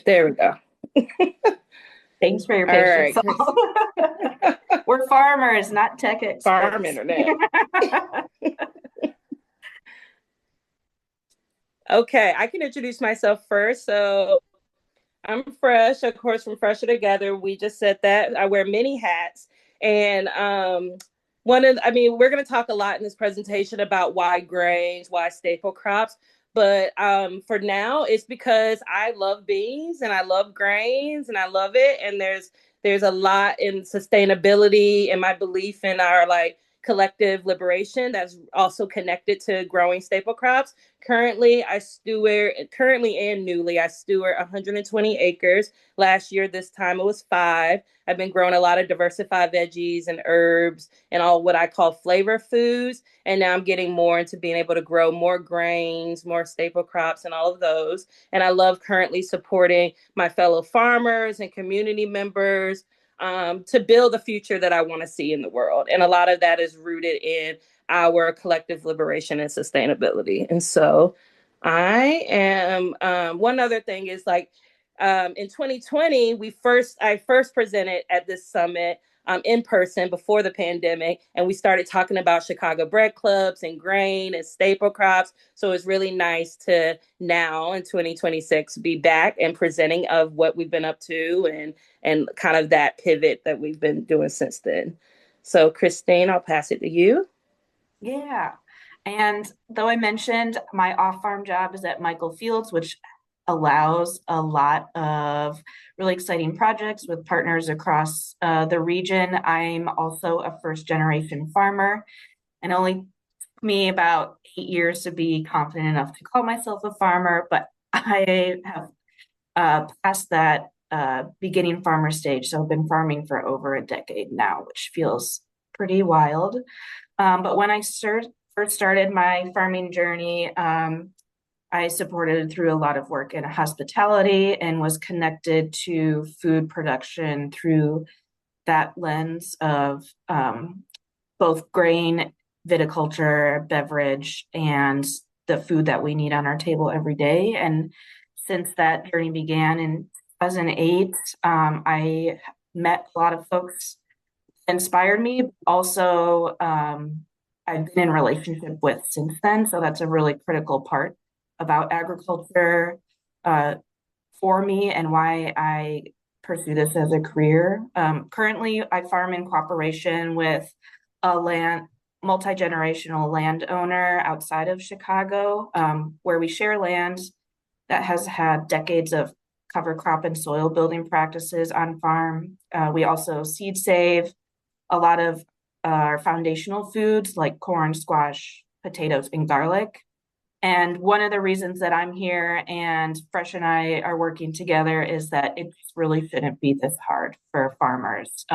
There we go. Thanks for your All patience. right, Chris. We're farmers, not tech Farm experts. internet. Okay, I can introduce myself first. So I'm Fresh, of course, from Fresher Together. We just said that. I wear many hats. And we're going to talk a lot in this presentation about why grains, why staple crops. But for now, it's because I love beans and I love grains and I love it. And there's a lot in sustainability and my belief in our like collective liberation that's also connected to growing staple crops. Currently and newly, I steward 120 acres. Last year, this time it was 5. I've been growing a lot of diversified veggies and herbs and all what I call flavor foods. And now I'm getting more into being able to grow more grains, more staple crops, and all of those. And I love currently supporting my fellow farmers and community members to build the future that I want to see in the world. And a lot of that is rooted in our collective liberation and sustainability. And so I am one other thing is like in 2020, I first presented at this summit in person before the pandemic, and we started talking about Chicago bread clubs and grain and staple crops. So it's really nice to now in 2026 be back and presenting of what we've been up to and kind of that pivot that we've been doing since then. So Christine, I'll pass it to you. Yeah. And though I mentioned my off-farm job is at Michael Fields, which allows a lot of really exciting projects with partners across the region, I'm also a first-generation farmer, and only took me about 8 years to be confident enough to call myself a farmer, but I have passed that beginning farmer stage. So I've been farming for over a decade now, which feels pretty wild. But when I first started my farming journey, I supported through a lot of work in hospitality and was connected to food production through that lens of both grain, viticulture, beverage, and the food that we need on our table every day. And since that journey began in 2008, I met a lot of folks that inspired me. Also, I've been in relationship with since then. So that's a really critical part about agriculture for me and why I pursue this as a career. Currently, I farm in cooperation with a multi-generational landowner outside of Chicago, where we share land that has had decades of cover crop and soil building practices on farm. We also seed save a lot of our foundational foods like corn, squash, potatoes, and garlic. And one of the reasons that I'm here and Fresh and I are working together is that it really shouldn't be this hard for farmers,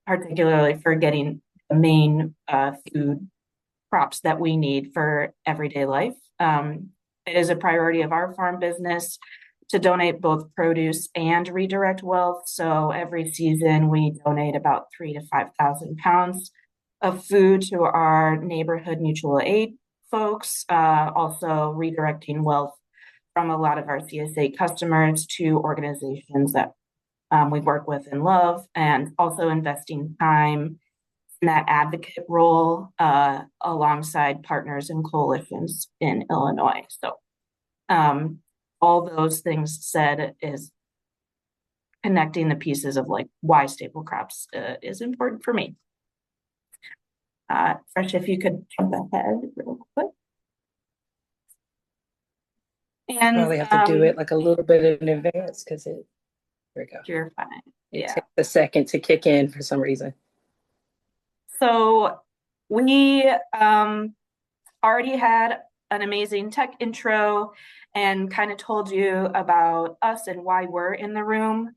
particularly for getting the main food crops that we need for everyday life. It is a priority of our farm business to donate both produce and redirect wealth. So every season we donate about 3,000 to 5,000 pounds of food to our neighborhood mutual aid folks, also redirecting wealth from a lot of our CSA customers to organizations that we work with and love, and also investing time in that advocate role alongside partners and coalitions in Illinois. So all those things said is connecting the pieces of like why staple crops is important for me. Fresh, if you could jump ahead real quick. And Probably have to do it like a little bit in advance because there we go. You're fine. It Yeah. takes a second to kick in for some reason. So we already had an amazing tech intro and kind of told you about us and why we're in the room.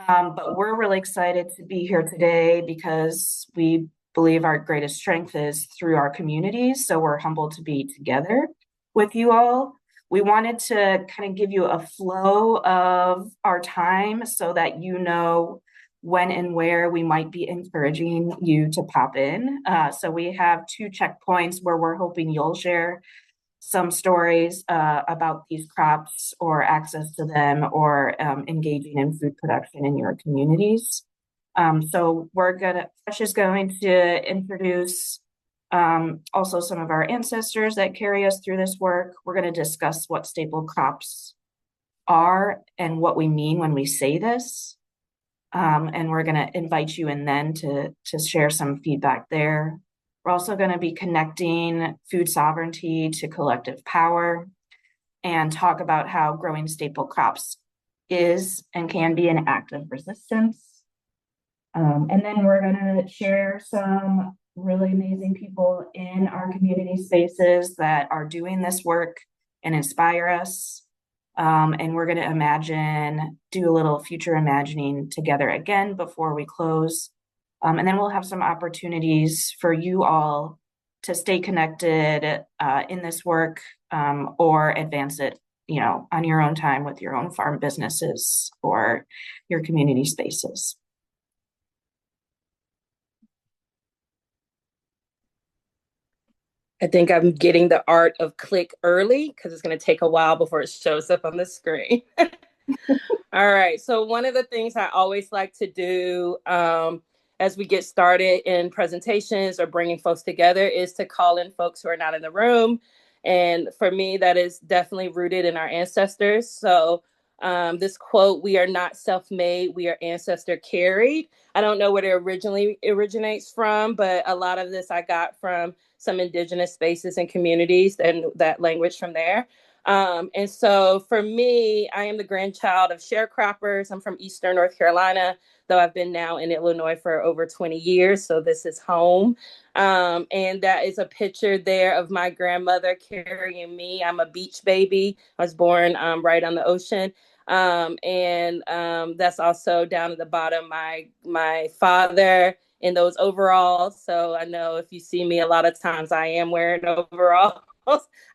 But we're really excited to be here today because we believe our greatest strength is through our communities. So we're humbled to be together with you all. We wanted to kind of give you a flow of our time so that you know when and where we might be encouraging you to pop in. So we have 2 checkpoints where we're hoping you'll share some stories about these crops or access to them or engaging in food production in your communities. So Fresh is going to introduce also some of our ancestors that carry us through this work. We're going to discuss what staple crops are and what we mean when we say this. And we're going to invite you in then to share some feedback there. We're also going to be connecting food sovereignty to collective power and talk about how growing staple crops is and can be an act of resistance. And then we're going to share some really amazing people in our community spaces that are doing this work and inspire us. And we're going to do a little future imagining together again before we close. And then we'll have some opportunities for you all to stay connected in this work or advance it, on your own time with your own farm businesses or your community spaces. I think I'm getting the art of click early because it's going to take a while before it shows up on the screen. All right. So one of the things I always like to do as we get started in presentations or bringing folks together is to call in folks who are not in the room. And for me, that is definitely rooted in our ancestors. So this quote, "We are not self-made, we are ancestor carried." I don't know where it originally originates from, but a lot of this I got from some indigenous spaces and communities and that language from there. And so for me, I am the grandchild of sharecroppers. I'm from Eastern North Carolina, though I've been now in Illinois for over 20 years. So this is home. And that is a picture there of my grandmother carrying me. I'm a beach baby. I was born right on the ocean. And that's also down at the bottom, my father in those overalls. So I know if you see me, a lot of times I am wearing overalls.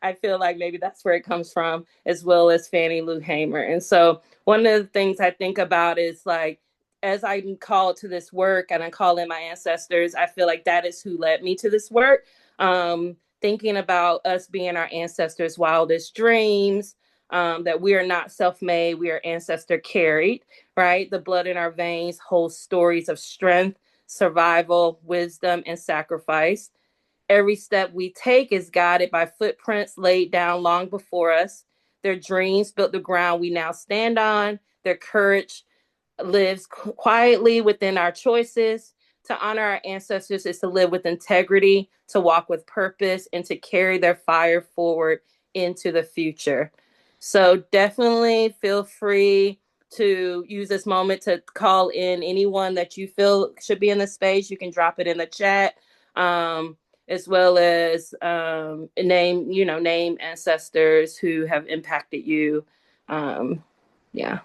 I feel like maybe that's where it comes from, as well as Fannie Lou Hamer. And so one of the things I think about is like, as I'm called to this work and I call in my ancestors, I feel like that is who led me to this work. Thinking about us being our ancestors' wildest dreams, that we are not self-made, we are ancestor carried, right? The blood in our veins holds stories of strength, survival, wisdom, and sacrifice. Every step we take is guided by footprints laid down long before us. Their dreams built the ground we now stand on. Their courage lives quietly within our choices. To honor our ancestors is to live with integrity, to walk with purpose, and to carry their fire forward into the future. So definitely feel free to use this moment to call in anyone that you feel should be in the space. You can drop it in the chat. As well as name ancestors who have impacted you. Yeah.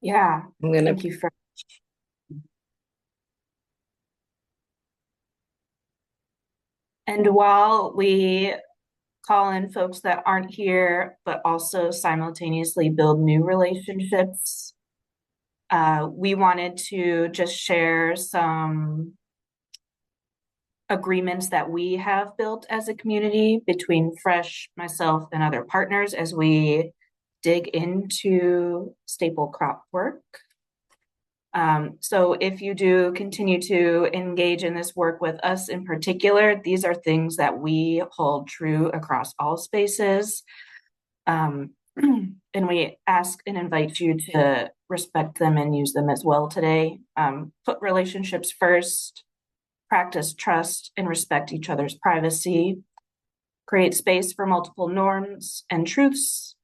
Yeah, I'm gonna. thank you for. And while we call in folks that aren't here, but also simultaneously build new relationships, we wanted to just share some agreements that we have built as a community between Fresh, myself, and other partners as we dig into staple crop work. So if you do continue to engage in this work with us in particular, these are things that we hold true across all spaces. And we ask and invite you to respect them and use them as well today. Put relationships first, practice trust and respect each other's privacy, create space for multiple norms and truths,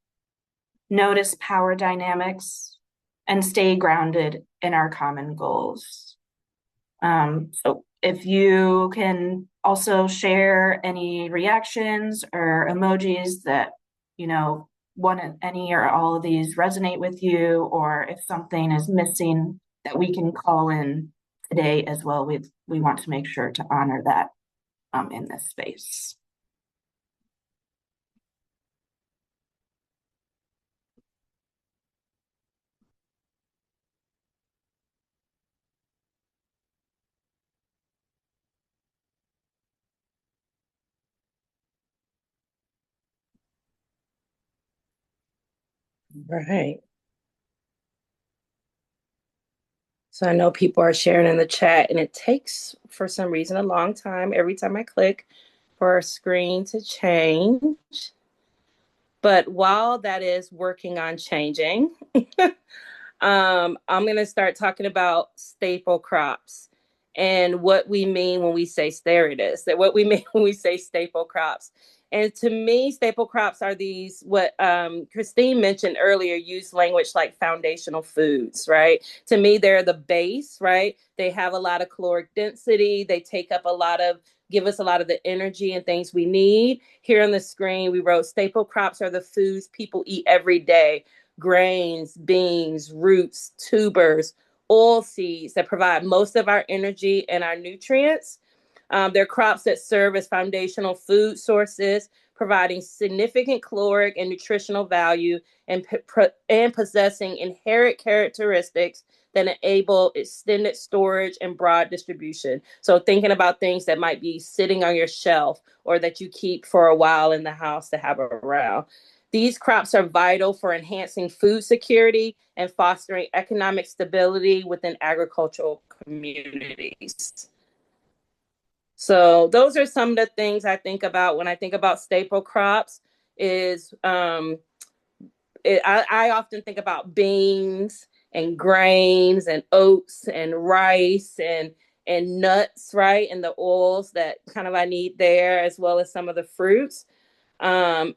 notice power dynamics, and stay grounded in our common goals. So if you can also share any reactions or emojis that, any or all of these resonate with you, or if something is missing that we can call in today as well, we want to make sure to honor that in this space. Right. So I know people are sharing in the chat, and it takes, for some reason, a long time every time I click for our screen to change. But while that is working on changing, I'm going to start talking about staple crops and what we mean when we say there it is, that what we mean when we say staple crops. And to me, staple crops are these, what Christine mentioned earlier, use language like foundational foods, right? To me, they're the base, right? They have a lot of caloric density. They take up a lot of, give us a lot of the energy and things we need. Here on the screen, we wrote staple crops are the foods people eat every day: grains, beans, roots, tubers, oil seeds that provide most of our energy and our nutrients. They're crops that serve as foundational food sources, providing significant caloric and nutritional value and possessing inherent characteristics that enable extended storage and broad distribution. So, thinking about things that might be sitting on your shelf or that you keep for a while in the house to have around. These crops are vital for enhancing food security and fostering economic stability within agricultural communities. So those are some of the things I think about when I think about staple crops. Is I often think about beans and grains and oats and rice and nuts, right, and the oils that kind of I need there, as well as some of the fruits. And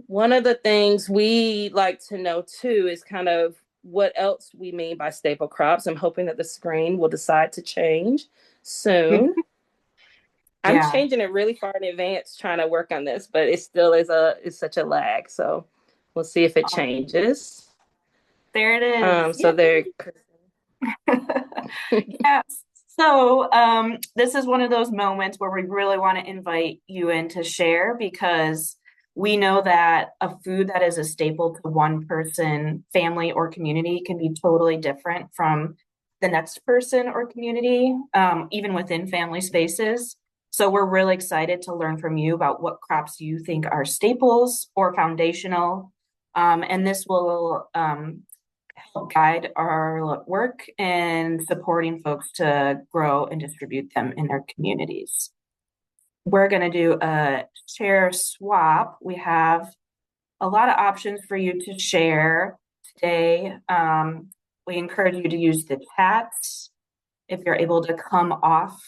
one of the things we like to know too is kind of what else we mean by staple crops. I'm hoping that the screen will decide to change soon. I'm Yeah. changing it really far in advance trying to work on this, but it still is such a lag. So we'll see if it Oh, changes. there it is. So there. Yes. So, this is one of those moments where we really want to invite you in to share because we know that a food that is a staple to one person, family, or community can be totally different from the next person or community, even within family spaces. So, we're really excited to learn from you about what crops you think are staples or foundational. And this will help guide our work in supporting folks to grow and distribute them in their communities. We're going to do a share swap. We have a lot of options for you to share today. We encourage you to use the chat. If you're able to come off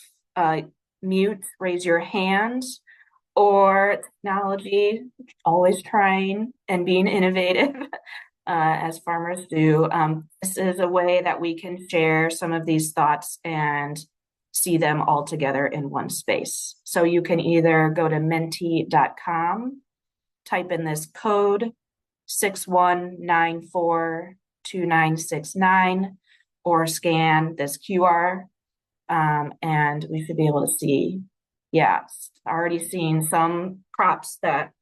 mute, raise your hand, or technology, always trying and being innovative. As farmers do. This is a way that we can share some of these thoughts and see them all together in one space. So you can either go to menti.com, type in this code 61942969, or scan this QR, and we should be able to see, yeah, already seeing some crops that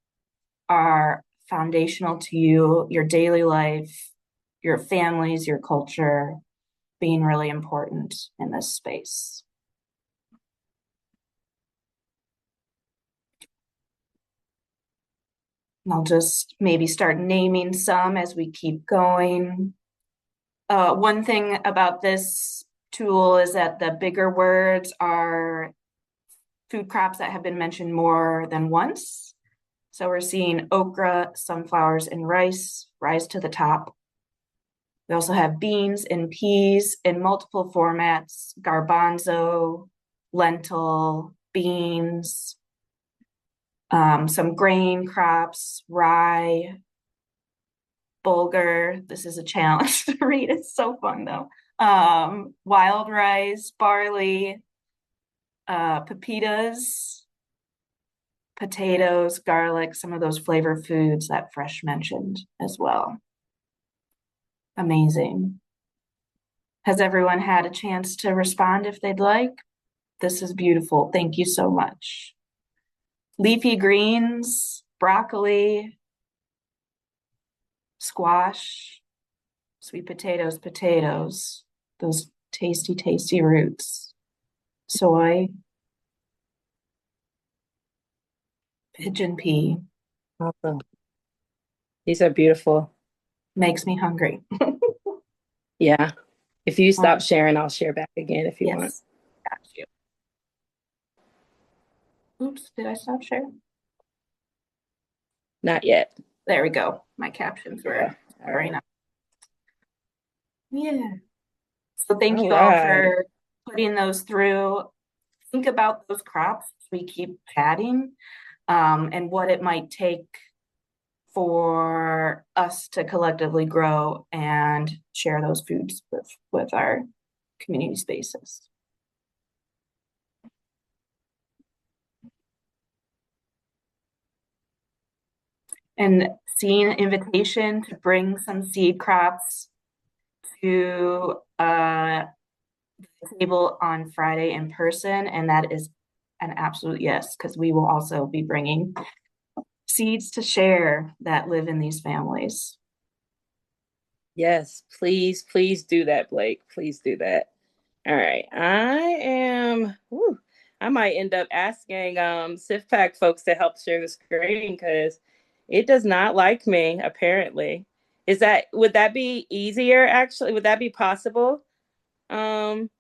are foundational to you, your daily life, your families, your culture, being really important in this space. And I'll just maybe start naming some as we keep going. One thing about this tool is that the bigger words are food crops that have been mentioned more than once. So we're seeing okra, sunflowers, and rice rise to the top. We also have beans and peas in multiple formats: garbanzo, lentil, beans, some grain crops, rye, bulgur. This is a challenge to read. It's so fun though. Wild rice, barley, pepitas, potatoes, garlic, some of those flavor foods that Fresh mentioned as well. Amazing. Has everyone had a chance to respond if they'd like? This is beautiful. Thank you so much. Leafy greens, broccoli, squash, sweet potatoes, potatoes, those tasty, tasty roots, soy, pigeon pea. Awesome. These are beautiful. Makes me hungry. Yeah. If you stop Um, sharing, I'll share back again if you want. yes, got you. Oops, did I stop sharing? Not yet. There we go. My captions were Yeah. All blurring right. up. Yeah. So thank All you all right. for putting those through. Think about those crops we keep chatting, and what it might take for us to collectively grow and share those foods with our community spaces. And seeing an invitation to bring some seed crops to the table on Friday in person, and that is an absolute yes, because we will also be bringing seeds to share that live in these families. Yes, please, please do that, Blake. Please do that. All right. I might end up asking SIFPAC folks to help share the screen because it does not like me, apparently. Would that be easier actually? Would that be possible? Um,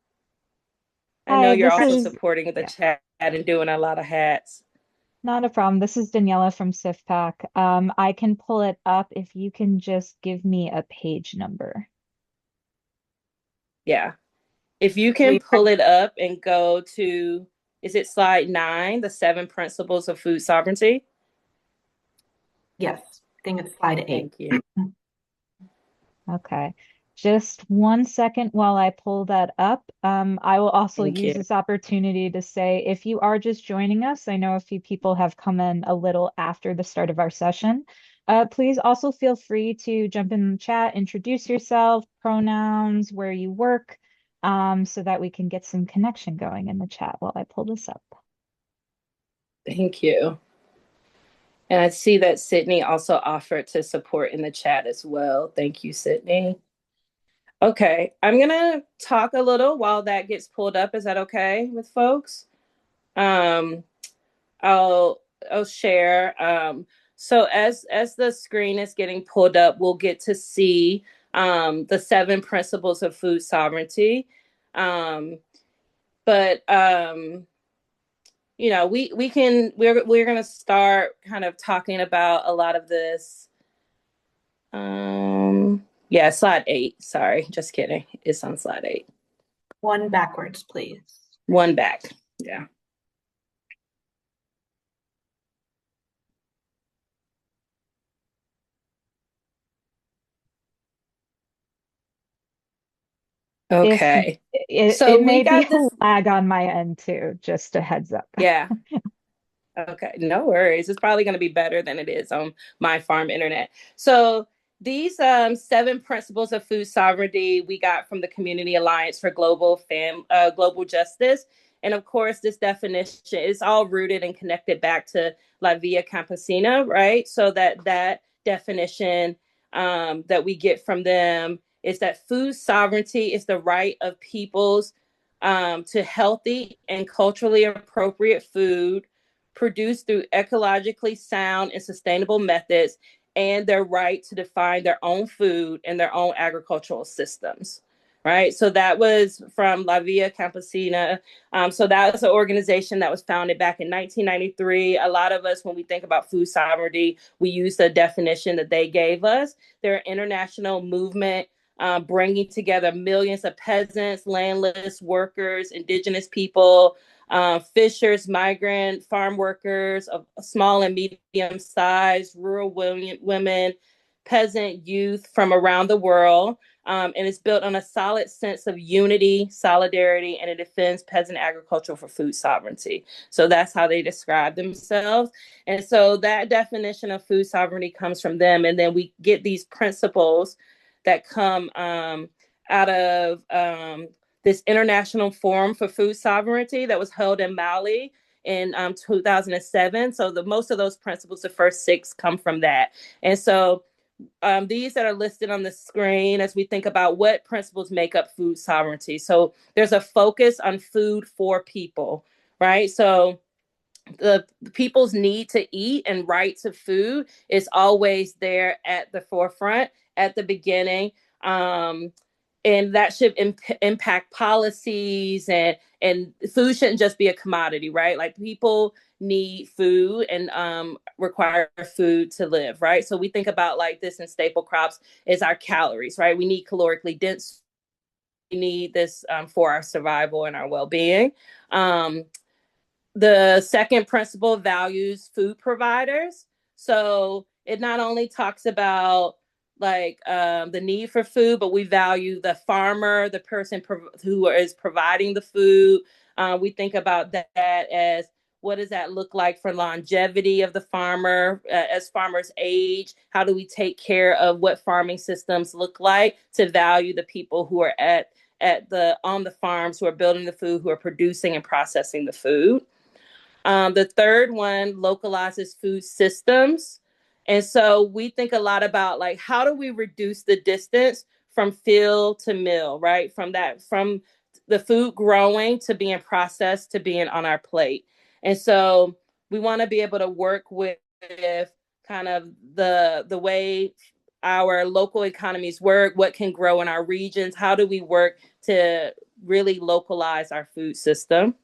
I know Hi, you're this also is, supporting the yeah, chat and doing a lot of hats. not a problem. This is Daniela from SIFPAC. I can pull it up if you can just give me a page number. Yeah. If you can We pull it up and go to, is it slide 9, the 7 principles of food sovereignty? Yes, I think it's slide 8. Thank you. Okay. Just one second while I pull that up. I will also Thank use you. this opportunity to say if you are just joining us, I know a few people have come in a little after the start of our session. Please also feel free to jump in the chat, introduce yourself, pronouns, where you work, so that we can get some connection going in the chat while I pull this up. Thank you. And I see that Sydney also offered to support in the chat as well. Thank you, Sydney. Okay, I'm gonna talk a little while that gets pulled up. Is that okay with folks? Um, I'll I'll share. So as the screen is getting pulled up, we'll get to see the 7 principles of food sovereignty. Um, but we're gonna start kind of talking about a lot of this. Yeah, slide 8. Sorry, just kidding. It's on slide 8. One backwards, please. One back. Yeah. If Okay. it So we may be got a this. lag on my end too, just a heads up. Yeah. Okay, no worries. It's probably going to be better than it is on my farm internet. So these 7 principles of food sovereignty we got from the Community Alliance for Global Justice, and of course, this definition is all rooted and connected back to La Via Campesina, right? So that definition that we get from them is that food sovereignty is the right of peoples to healthy and culturally appropriate food produced through ecologically sound and sustainable methods, and their right to define their own food and their own agricultural systems. Right. So that was from La Via Campesina. So that was an organization that was founded back in 1993. A lot of us, when we think about food sovereignty, we use the definition that they gave us. They're an international movement bringing together millions of peasants, landless workers, indigenous people, fishers, migrant farm workers, of small and medium sized rural women, peasant youth from around the world. And it's built on a solid sense of unity, solidarity, and it defends peasant agriculture for food sovereignty. So that's how they describe themselves. And so that definition of food sovereignty comes from them. And then we get these principles that come out of this international forum for food sovereignty that was held in Mali in 2007. So most of those principles, the first 6, come from that. And so these that are listed on the screen as we think about what principles make up food sovereignty. So there's a focus on food for people, right? So the people's need to eat and right to food is always there at the forefront at the beginning. Um, and that should impact policies, and food shouldn't just be a commodity, right? Like people need food and require food to live, right? So we think about like this in staple crops is our calories, right? We need calorically dense. We need this for our survival and our well-being. Um, the second principle values food providers. So it not only talks about like the need for food, but we value the farmer, the person who is providing the food. We think about that as what does that look like for longevity of the farmer as farmers age? How do we take care of what farming systems look like to value the people who are at the on the farms, who are building the food, who are producing and processing the food. The third one localizes food systems. And so we think a lot about like how do we reduce the distance from field to mill, right? From the food growing to being processed to being on our plate. And so we want to be able to work with kind of the way our local economies work, what can grow in our regions, how do we work to really localize our food system.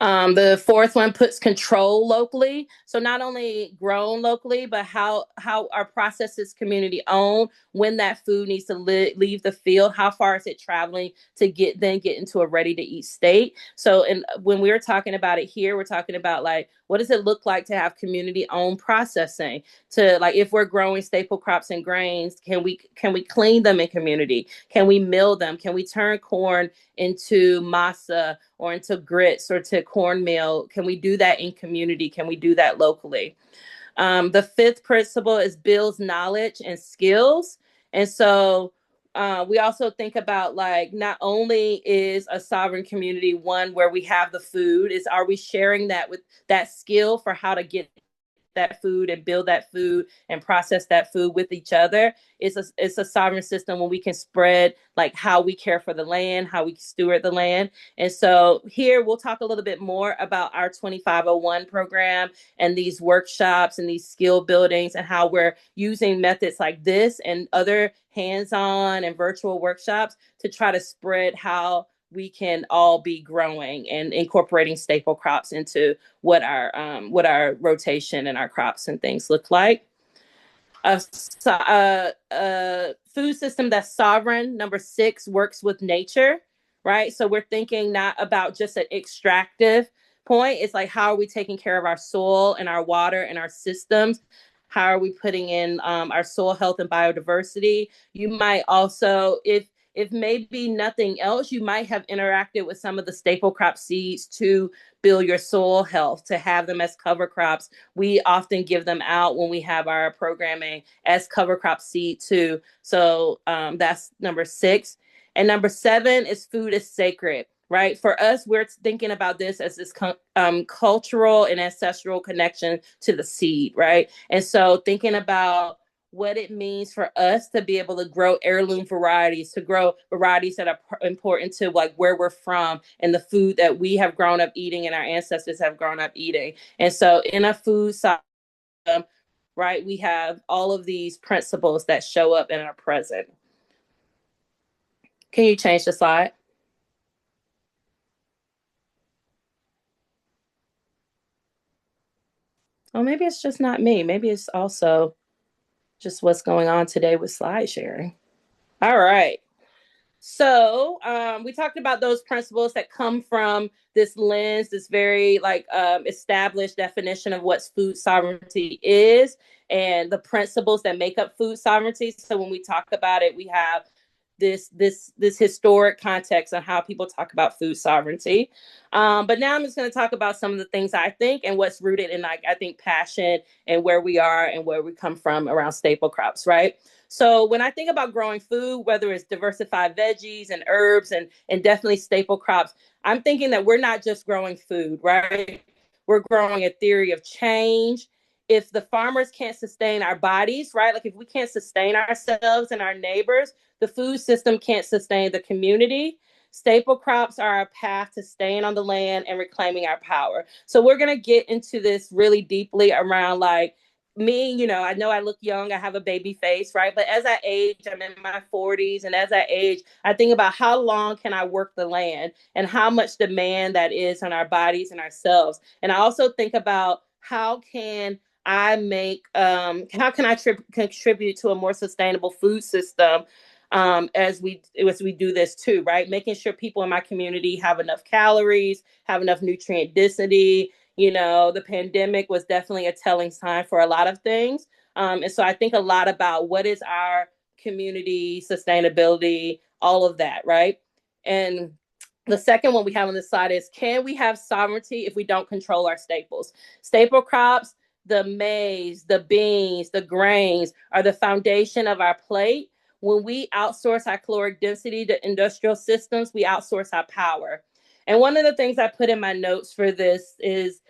The fourth one puts control locally. So not only grown locally, but how our process is community owned. When that food needs to leave the field, how far is it traveling to get into a ready to eat state? So, and when we're talking about it here, we're talking about like what does it look like to have community owned processing? To like if we're growing staple crops and grains, can we clean them in community? Can we mill them? Can we turn corn into masa or into grits or to cornmeal? Can we do that in community? Can we do that locally? The fifth principle is builds knowledge and skills. And so we also think about like not only is a sovereign community one where we have the food, is are we sharing that with that skill for how to get that food and build that food and process that food with each other. It's a sovereign system when we can spread like how we care for the land, how we steward the land. And so here we'll talk a little bit more about our 2501 program and these workshops and these skill buildings and how we're using methods like this and other hands-on and virtual workshops to try to spread how we can all be growing and incorporating staple crops into what our rotation and our crops and things look like. A food system that's sovereign. Number 6 works with nature, right? So we're thinking not about just an extractive point. It's like how are we taking care of our soil and our water and our systems? How are we putting in our soil health and biodiversity? You might also, if maybe nothing else, you might have interacted with some of the staple crop seeds to build your soil health, to have them as cover crops. We often give them out when we have our programming as cover crop seed too. So that's number 6. And number 7 is food is sacred, right? For us, we're thinking about this as this cultural and ancestral connection to the seed, right? And so thinking about what it means for us to be able to grow heirloom varieties, to grow varieties that are important to like where we're from and the food that we have grown up eating and our ancestors have grown up eating. And so in a food system, right, we have all of these principles that show up and are present. Can you change the slide? Oh, maybe it's just not me. Maybe it's also just what's going on today with slide sharing. All right. So we talked about those principles that come from this lens, this very like established definition of what food sovereignty is and the principles that make up food sovereignty. So when we talk about it, we have this historic context on how people talk about food sovereignty. But now I'm just going to talk about some of the things I think and what's rooted in like I think passion and where we are and where we come from around staple crops, right? So when I think about growing food, whether it's diversified veggies and herbs and definitely staple crops, I'm thinking that we're not just growing food, right? We're growing a theory of change. If the farmers can't sustain our bodies, right? Like if we can't sustain ourselves and our neighbors, the food system can't sustain the community. Staple crops are our path to staying on the land and reclaiming our power. So we're going to get into this really deeply around like me, I know I look young, I have a baby face, right? But as I age, I'm in my 40s, and as I age, I think about how long can I work the land and how much demand that is on our bodies and ourselves. And I also think about how can I make how can I contribute to a more sustainable food system as we do this too, right? Making sure people in my community have enough calories, have enough nutrient density. The pandemic was definitely a telling sign for a lot of things. And so I think a lot about what is our community sustainability, all of that, right? And the second one we have on this slide is, can we have sovereignty if we don't control our staples? Staple crops, the maize, the beans, the grains are the foundation of our plate. When we outsource our caloric density to industrial systems, we outsource our power. And one of the things I put in my notes for this is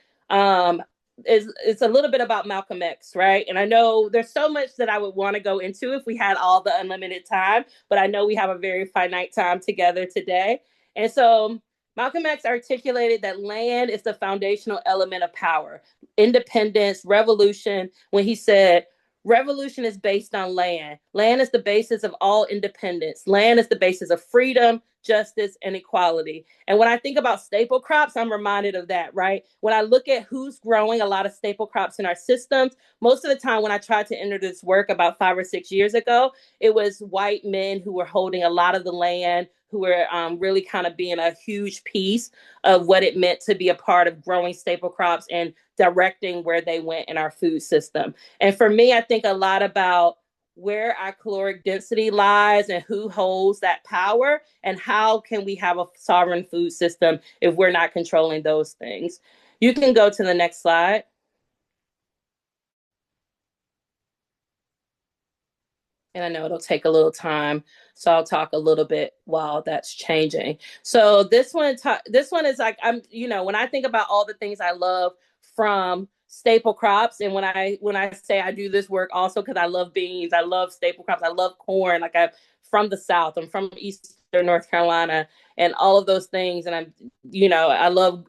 it's a little bit about Malcolm X, right? And I know there's so much that I would want to go into if we had all the unlimited time, but I know we have a very finite time together today. And so Malcolm X articulated that land is the foundational element of power, independence, revolution, when he said, revolution is based on land. Land is the basis of all independence. Land is the basis of freedom, justice, and equality. And when I think about staple crops, I'm reminded of that, right? When I look at who's growing a lot of staple crops in our systems, most of the time when I tried to enter this work about 5 or 6 years ago, it was white men who were holding a lot of the land, who were really kind of being a huge piece of what it meant to be a part of growing staple crops and directing where they went in our food system. And for me, I think a lot about where our caloric density lies and who holds that power, and how can we have a sovereign food system if we're not controlling those things. You can go to the next slide. And I know it'll take a little time, so I'll talk a little bit while that's changing. So this one is like, when I think about all the things I love from staple crops, and when I say I do this work also because I love beans, I love staple crops, I love corn. Like, I'm from the South, I'm from Eastern North Carolina, and all of those things. And I love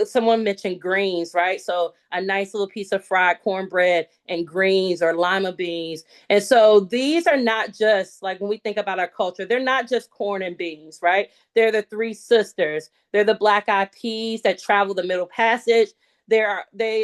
someone mentioned greens, right? So a nice little piece of fried cornbread and greens, or lima beans. And so these are not just, like, when we think about our culture, they're not just corn and beans, right? They're the three sisters. They're the black eyed peas that travel the Middle Passage. They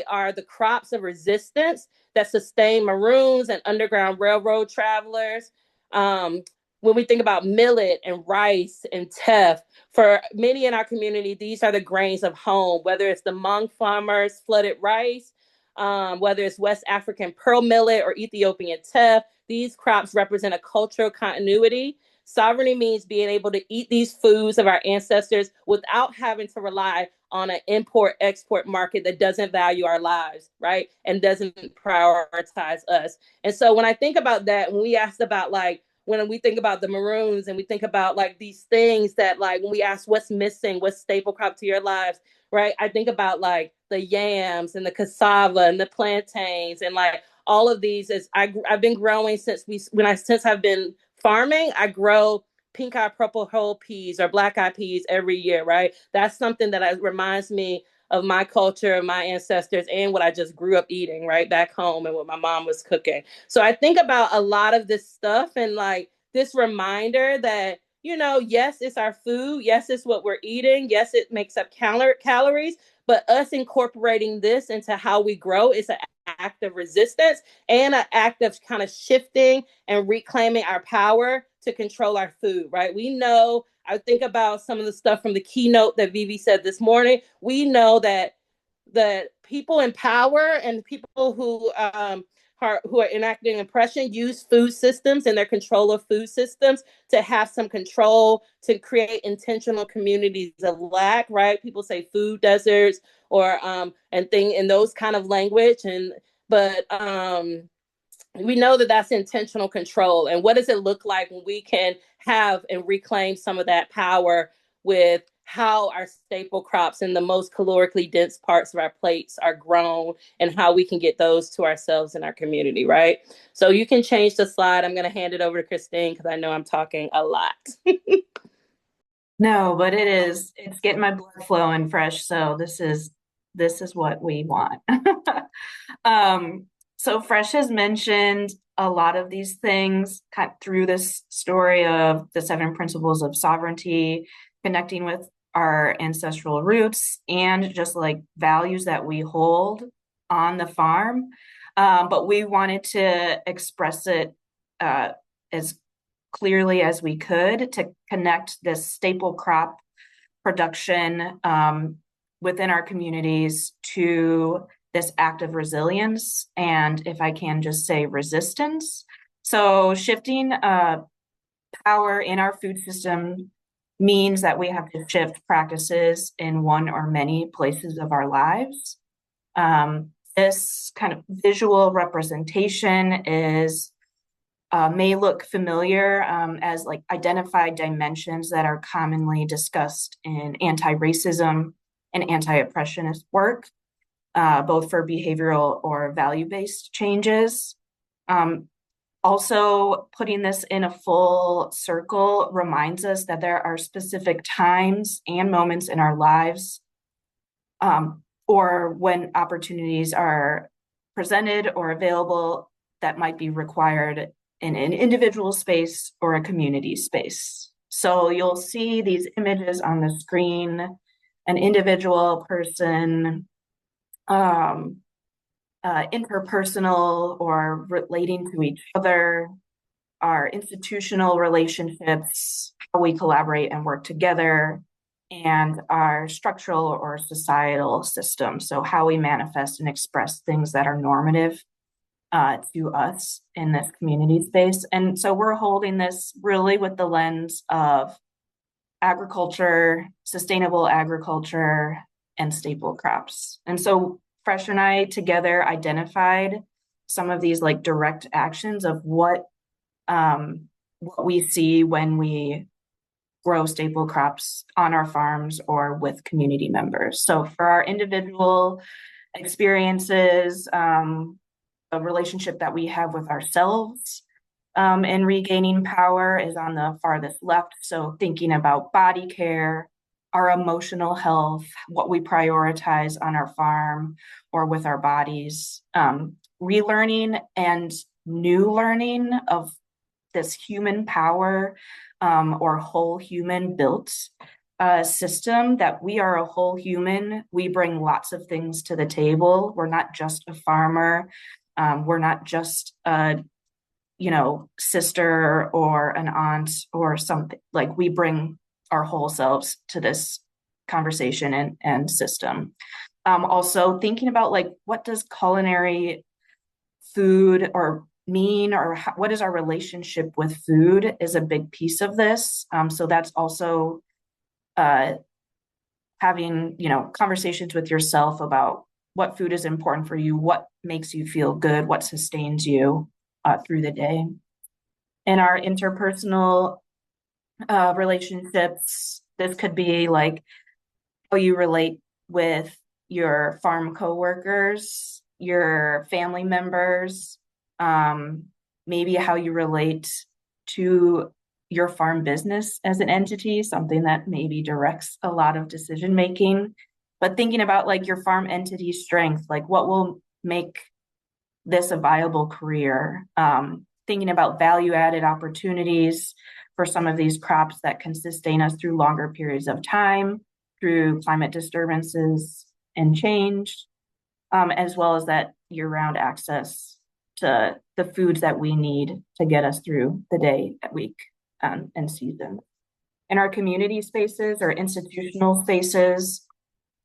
are the crops of resistance that sustain maroons and Underground Railroad travelers. When we think about millet and rice and teff, for many in our community, these are the grains of home, whether it's the Hmong farmers' flooded rice, whether it's West African pearl millet or Ethiopian teff. These crops represent a cultural continuity. Sovereignty means being able to eat these foods of our ancestors without having to rely on an import-export market that doesn't value our lives, right? And doesn't prioritize us. And so when I think about that, when we asked about, like, when we think about the maroons, and we think about like these things that, like, when we ask what's missing, what's staple crop to your lives, right? I think about like the yams and the cassava and the plantains, and like all of these. I've been growing since I've been farming. I grow pink eye purple whole peas or black eye peas every year, right? That's something that reminds me of my culture, my ancestors, and what I just grew up eating right back home and what my mom was cooking. So I think about a lot of this stuff, and like this reminder that, yes, it's our food. Yes, it's what we're eating. Yes, it makes up calories, but us incorporating this into how we grow is an act of resistance and an act of kind of shifting and reclaiming our power to control our food, right? We know, I think about some of the stuff from the keynote that Vivi said this morning. We know that people in power and people who are enacting oppression use food systems and their control of food systems to have some control, to create intentional communities of lack, right? People say food deserts, or and those kind of language. But we know that that's intentional control. And what does it look like when we can have and reclaim some of that power with how our staple crops in the most calorically dense parts of our plates are grown, and how we can get those to ourselves and our community, right? So you can change the slide. I'm going to hand it over to Christine because I know I'm talking a lot. No, but it's getting my blood flowing fresh. So this is what we want. Um, so Fresh has mentioned a lot of these things kind of through this story of the seven principles of sovereignty, connecting with our ancestral roots, and just like values that we hold on the farm. But we wanted to express it uh, as clearly as we could to connect this staple crop production within our communities to this act of resilience, and if I can just say resistance. So shifting power in our food system means that we have to shift practices in one or many places of our lives. This kind of visual representation is may look familiar as like identified dimensions that are commonly discussed in anti-racism and anti-oppressionist work, both for behavioral or value-based changes. Um, Also, putting this in a full circle reminds us that there are specific times and moments in our lives, or when opportunities are presented or available that might be required in an individual space or a community space. So you'll see these images on the screen, an individual person, um, interpersonal or relating to each other, our institutional relationships, how we collaborate and work together, and our structural or societal system. So, how we manifest and express things that are normative to us in this community space. And so, we're holding this really with the lens of agriculture, sustainable agriculture, and staple crops. And so, Fresh and I together identified some of these like direct actions of what we see when we grow staple crops on our farms or with community members. So for our individual experiences, a relationship that we have with ourselves and regaining power is on the farthest left. So thinking about body care, our emotional health, what we prioritize on our farm or with our bodies, relearning and new learning of this human power or whole human built system, that we are a whole human. We bring lots of things to the table. We're not just a farmer. We're not just a sister or an aunt or something. Like, we bring our whole selves to this conversation and system. Also thinking about like, what does culinary food or mean, or what is our relationship with food is a big piece of this. So that's also having conversations with yourself about what food is important for you, what makes you feel good, what sustains you through the day. In our interpersonal relationships, this could be like how you relate with your farm coworkers, your family members, maybe how you relate to your farm business as an entity, something that maybe directs a lot of decision making. But thinking about like your farm entity strength, like what will make this a viable career, thinking about value added opportunities for some of these crops that can sustain us through longer periods of time, through climate disturbances and change, as well as that year round access to the foods that we need to get us through the day, week, and season. In our community spaces or institutional spaces,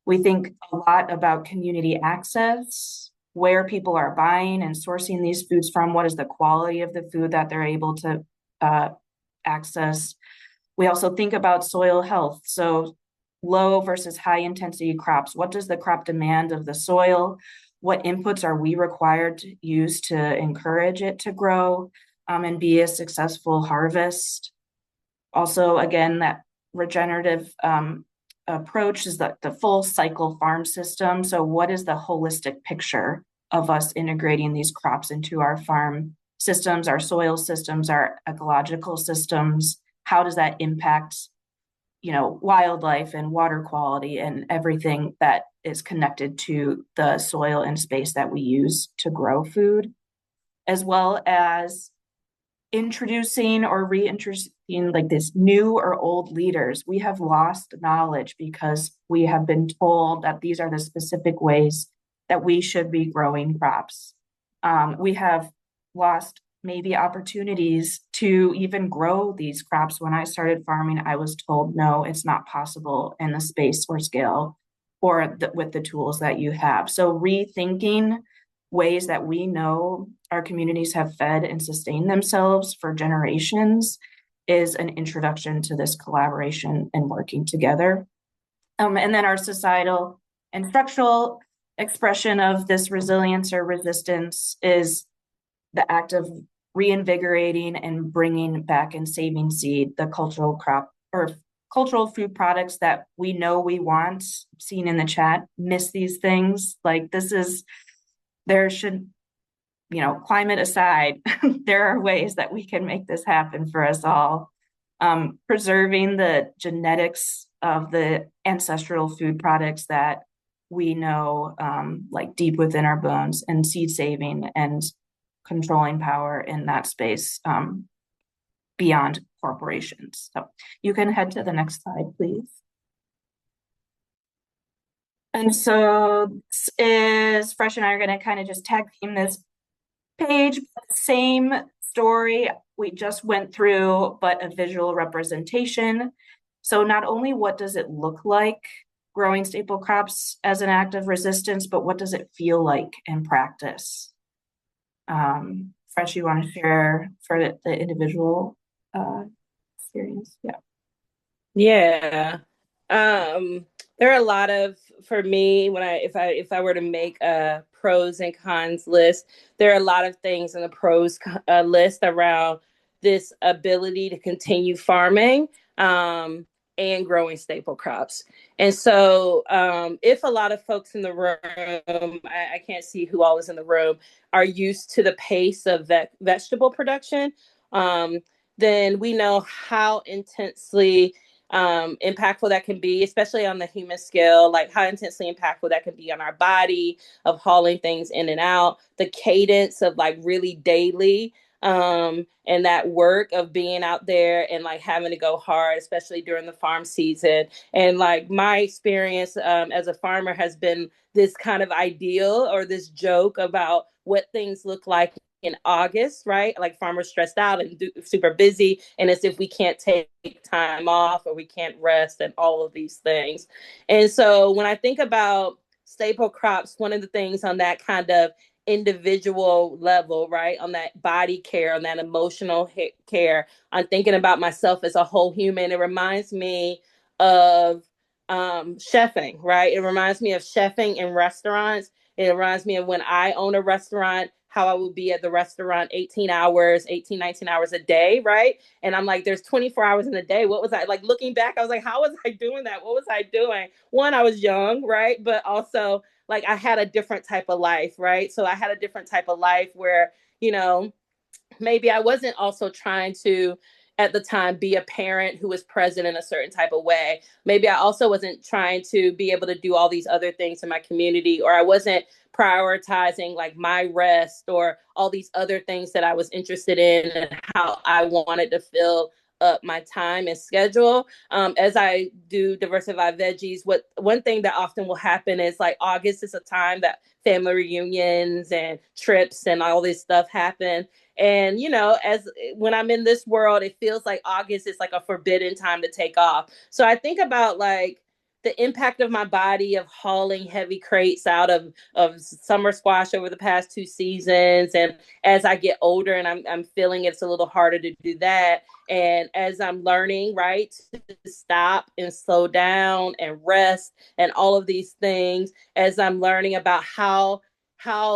we think a lot about community access, where people are buying and sourcing these foods from, what is the quality of the food that they're able to access. We also think about soil health. So low versus high intensity crops. What does the crop demand of the soil? What inputs are we required to use to encourage it to grow and be a successful harvest? Also, again, that regenerative approach is the full cycle farm system. So what is the holistic picture of us integrating these crops into our farm systems, our soil systems, our ecological systems? How does that impact wildlife and water quality and everything that is connected to the soil and space that we use to grow food, as well as introducing or reintroducing like this new or old leaders. We have lost knowledge because we have been told that these are the specific ways that we should be growing crops. We have lost maybe opportunities to even grow these crops. When I started farming, I was told, no, it's not possible in the space or scale or with the tools that you have. So rethinking ways that we know our communities have fed and sustained themselves for generations is an introduction to this collaboration and working together. And then our societal and structural expression of this resilience or resistance is the act of reinvigorating and bringing back and saving seed, the cultural crop or cultural food products that we know we want. Seen in the chat, miss these things. Like there should, climate aside, there are ways that we can make this happen for us all. Preserving the genetics of the ancestral food products that we know, like deep within our bones, and seed saving and controlling power in that space beyond corporations. So you can head to the next slide, please. And so this is Fresh and I are going to kind of just tag team this page. Same story we just went through, but a visual representation. So not only what does it look like growing staple crops as an act of resistance, but what does it feel like in practice? Fresh, you want to share for the individual experience? Yeah. Yeah. There are a lot of, for me, if I were to make a pros and cons list, there are a lot of things in the pros list around this ability to continue farming and growing staple crops. And so if a lot of folks in the room, I can't see who all is in the room, are used to the pace of vegetable production, then we know how intensely impactful that can be, especially on the human scale, like how intensely impactful that can be on our body, of hauling things in and out, the cadence of like really daily and that work of being out there and like having to go hard, especially during the farm season. And like my experience as a farmer has been this kind of ideal or this joke about what things look like in August, right? Like farmers stressed out and super busy, and as if we can't take time off or we can't rest and all of these things. And so when I think about staple crops, one of the things on that kind of individual level, right, on that body care, on that emotional care, I'm thinking about myself as a whole human. It reminds me of chefing, right? It reminds me of chefing in restaurants. It reminds me of when I own a restaurant, how I would be at the restaurant 19 hours a day, right? And I'm like, there's 24 hours in a day. What was I like looking back? I was like, how was I doing that? What was I doing? One, I was young, right? But also, like, I had a different type of life, right? So I had a different type of life where, maybe I wasn't also trying to at the time be a parent who was present in a certain type of way. Maybe I also wasn't trying to be able to do all these other things in my community, or I wasn't prioritizing like my rest or all these other things that I was interested in and how I wanted to fill up my time and schedule. As I do diversified veggies, one thing that often will happen is like August is a time that family reunions and trips and all this stuff happen. And, as when I'm in this world, it feels like August is like a forbidden time to take off. So I think about like the impact of my body of hauling heavy crates out of summer squash over the past 2 seasons. And as I get older and I'm feeling it's a little harder to do that. And as I'm learning, right, to stop and slow down and rest and all of these things, as I'm learning about how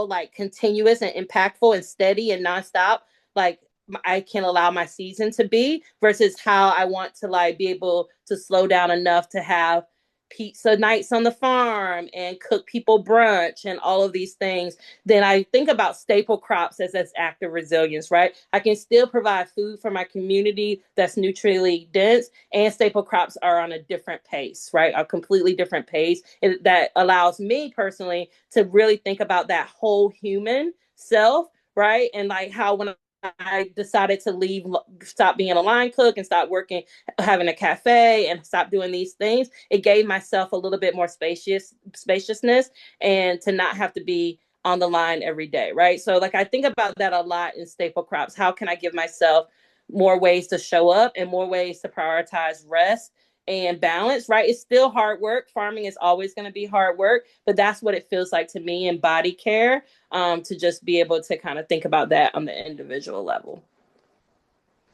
like continuous and impactful and steady and nonstop like I can allow my season to be versus how I want to like be able to slow down enough to have pizza nights on the farm and cook people brunch and all of these things, then I think about staple crops as this act of resilience, right? I can still provide food for my community that's nutritionally dense, and staple crops are on a different pace, right? A completely different pace. And that allows me personally to really think about that whole human self, right? And like how when I decided to leave, stop being a line cook and stop working, having a cafe and stop doing these things, it gave myself a little bit more spaciousness and to not have to be on the line every day, right? So like I think about that a lot in staple crops. How can I give myself more ways to show up and more ways to prioritize rest and balance, right? It's still hard work. Farming is always going to be hard work, but that's what it feels like to me in body care, to just be able to kind of think about that on the individual level.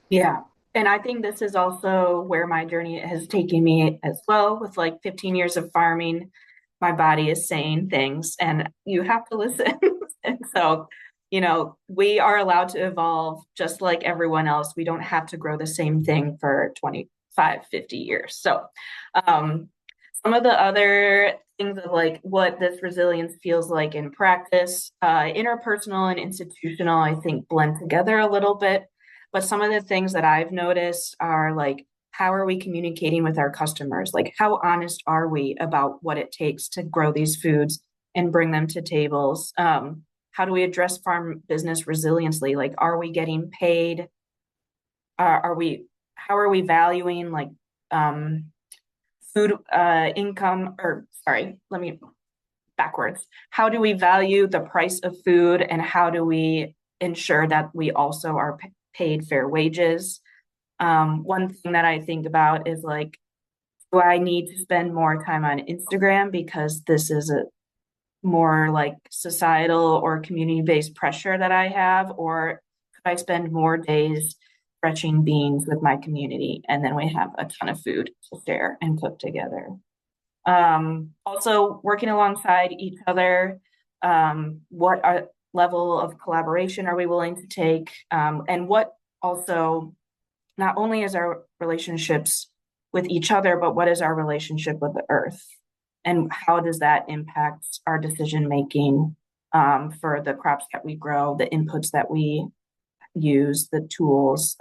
Yeah. And I think this is also where my journey has taken me as well. With like 15 years of farming, my body is saying things and you have to listen. And so, we are allowed to evolve just like everyone else. We don't have to grow the same thing for 25, 50 years. So, some of the other things of like what this resilience feels like in practice, interpersonal and institutional, I think blend together a little bit. But some of the things that I've noticed are like, how are we communicating with our customers? Like, how honest are we about what it takes to grow these foods and bring them to tables? How do we address farm business resiliently? Like, are we getting paid? How are we valuing like food income? Or sorry, let me backwards. How do we value the price of food, and how do we ensure that we also are paid fair wages? One thing that I think about is like, do I need to spend more time on Instagram because this is a more like societal or community-based pressure that I have, or could I spend more days stretching beans with my community and then we have a ton of food to share and cook together? Also working alongside each other, what level of collaboration are we willing to take? And what also, not only is our relationships with each other, but what is our relationship with the earth? And how does that impact our decision making for the crops that we grow, the inputs that we use, the tools,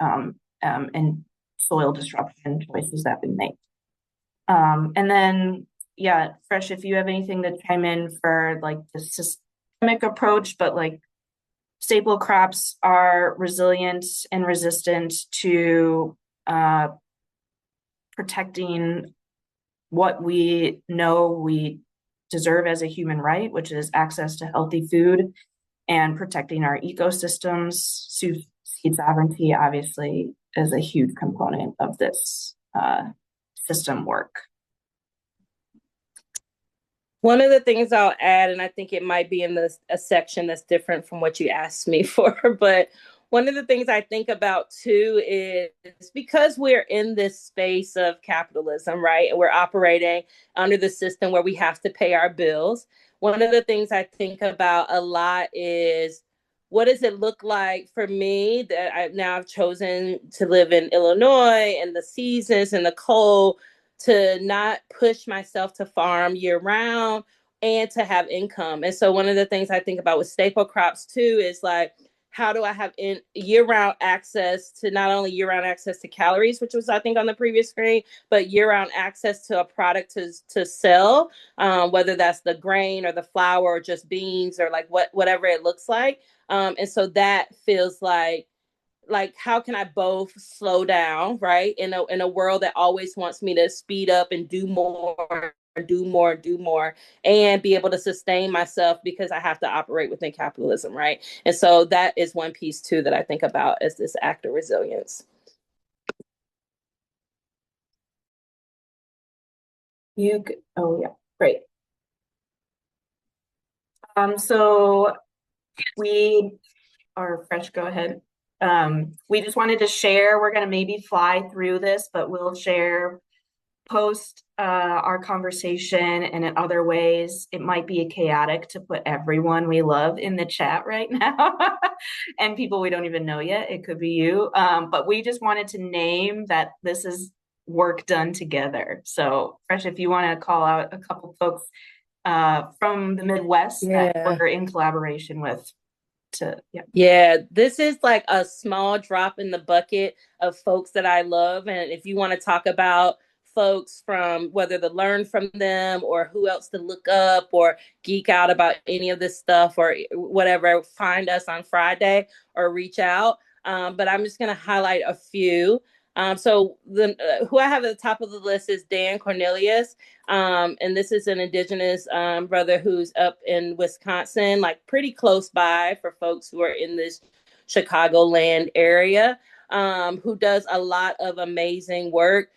and soil disruption choices that we make? And then, yeah, Fresh, if you have anything to chime in for like the systemic approach, but like staple crops are resilient and resistant to protecting what we know we deserve as a human right, which is access to healthy food and protecting our ecosystems. Seed sovereignty, obviously, is a huge component of this system work. One of the things I'll add, and I think it might be in a section that's different from what you asked me for, but one of the things I think about too is because we're in this space of capitalism, right? And we're operating under the system where we have to pay our bills. One of the things I think about a lot is what does it look like for me that I've chosen to live in Illinois and the seasons and the cold, to not push myself to farm year round and to have income. And so one of the things I think about with staple crops too is like, how do I have year-round access to not only year-round access to calories, which was I think on the previous screen, but year-round access to a product to sell, whether that's the grain or the flour or just beans or like whatever it looks like. And so that feels like how can I both slow down, right? In a world that always wants me to speed up and do more, and be able to sustain myself because I have to operate within capitalism, right? And so that is one piece too that I think about as this act of resilience. Oh yeah, great. So we are Fresh, go ahead. We just wanted to share, we're going to maybe fly through this, but we'll share post our conversation, and in other ways it might be chaotic to put everyone we love in the chat right now and people we don't even know yet. It could be you, but we just wanted to name that this is work done together. So, Fresh, if you want to call out a couple folks from the Midwest that Yeah. we're in collaboration with to, yeah. Yeah, this is like a small drop in the bucket of folks that I love. And if you want to talk about folks from whether to learn from them or who else to look up or geek out about any of this stuff or whatever, find us on Friday or reach out. But I'm just going to highlight a few. Who I have at the top of the list is Dan Cornelius. And this is an indigenous brother who's up in Wisconsin, like pretty close by for folks who are in this Chicagoland area, who does a lot of amazing work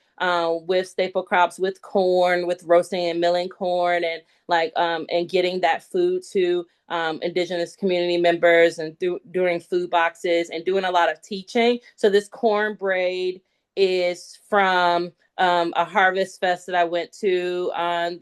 with staple crops, with corn, with roasting and milling corn, and and getting that food to indigenous community members and doing food boxes and doing a lot of teaching. So this corn braid is from a harvest fest that I went to on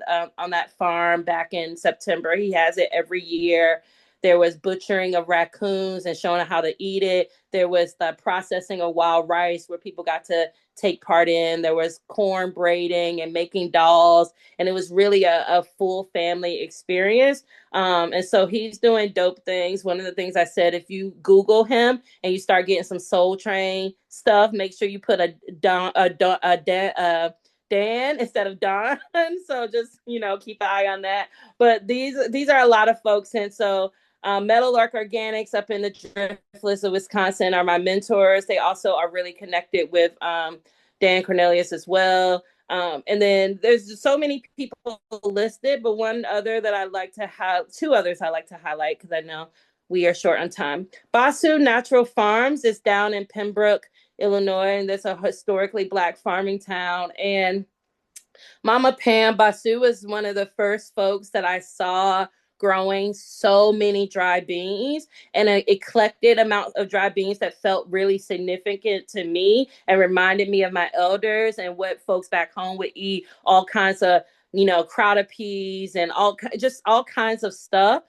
that farm back in September. He has it every year. There was butchering of raccoons and showing how to eat it. There was the processing of wild rice where people got to take part in. There was corn braiding and making dolls. And it was really a full family experience. And so he's doing dope things. One of the things I said, if you Google him and you start getting some Soul Train stuff, make sure you put Dan instead of Don. So just keep an eye on that. But these are a lot of folks, and so Meadowlark Organics up in the Driftless of Wisconsin are my mentors. They also are really connected with Dan Cornelius as well. And then there's just so many people listed, but one other that I like to have, two others I like to highlight because I know we are short on time. Basu Natural Farms is down in Pembroke, Illinois, and that's a historically Black farming town. And Mama Pam Basu was one of the first folks that I saw growing so many dry beans and an eclectic amount of dry beans that felt really significant to me and reminded me of my elders and what folks back home would eat, all kinds of crowder peas and just all kinds of stuff.